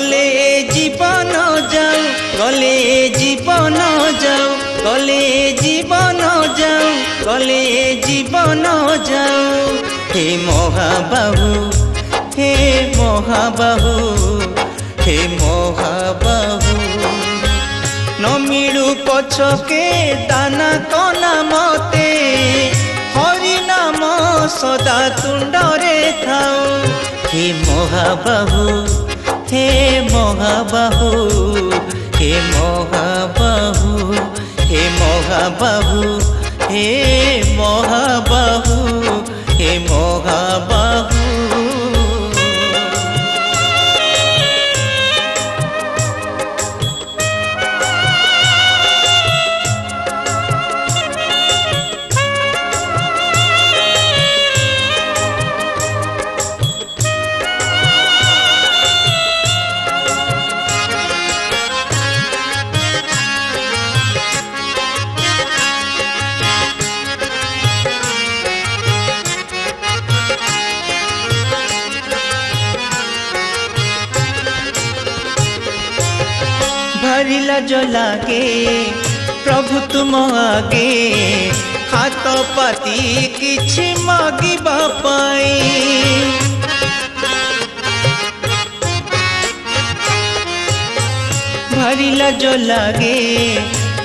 गले जीवन जाऊ गले जीवन जाऊ गले जीवन जाऊ गले जीवन जाऊ हे महाबाहु हे महाबाहु हे महाबाहु न मिलू पछके दाना कना मते हरि नाम सदा तुंडरे थाऊ हे महाबाहु हे महाबाहु हे महाबाहु हे महाबाहु हे महाबाहु हे महाबाहु भारी लाज लागे प्रभु तुम आगे हाथ पाती किछि मागिबा पाई भारी लाज लागे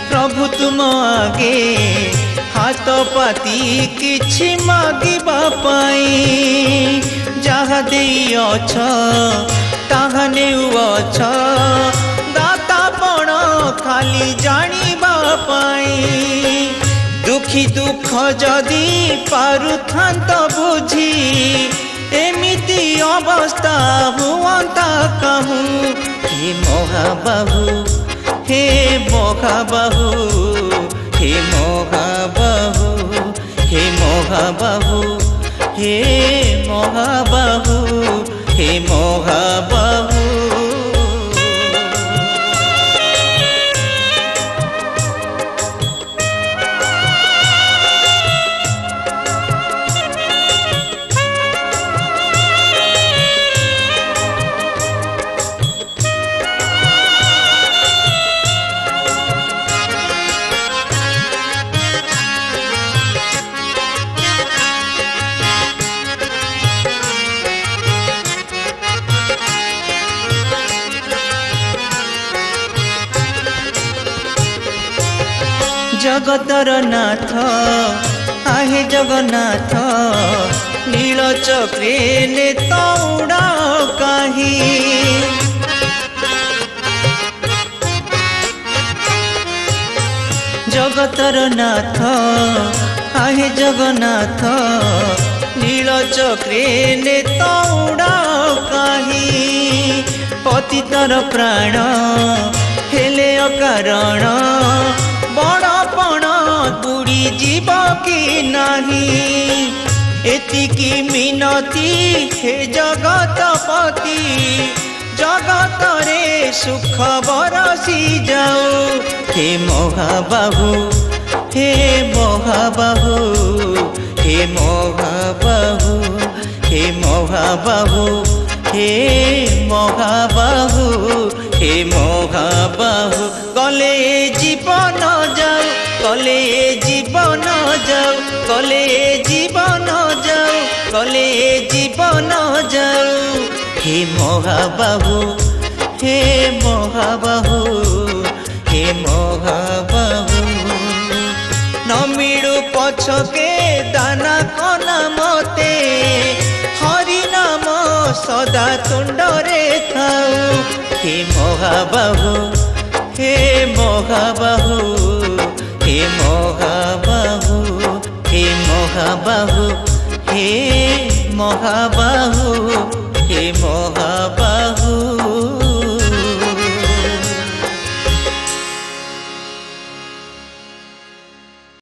प्रभु तुम आगे हाथ पाती किछि मागिबा पाई जहा देई अछ ताहा नेउअछ खाली जानिबा पाई दुखी दुख जदि पारुथांत बुझी एमिति अवस्था हुअंता कहूँ हे महाबाहु हे महाबाहु हे महाबाहु हे महाबाहु हे महाबाहु हे महाबाहु जगतर नाथ आहे जगन्नाथ नील चक्रे ने तौड़ा काही जगतर नाथ आहे जगन्नाथ नील चक्रे ने तौड़ा काही पतितर प्राण हेले अकारण बड़पण बुड़ी जीव कि नहीं एतिकी मिनती हे जगतपति जगत रे सुख बरसी जाऊ हे महाबाहु हे महाबाहु हे महाबाहु हे महाबाहु हे महाबाहु हे महाबाहु गले जीवन जाऊ गले जीवन जाऊ गले जीवन जाऊ गले जीवन जाऊ हे महाबाहु हे महाबाहु हे महाबाहु न मिलू पछके दाना कना मते हरि नाम सदा तुंडरे थाऊ हे महाबाहु हे महाबाहु हे महाबाहु हे महाबाहु हे महाबाहु हे महाबाहु।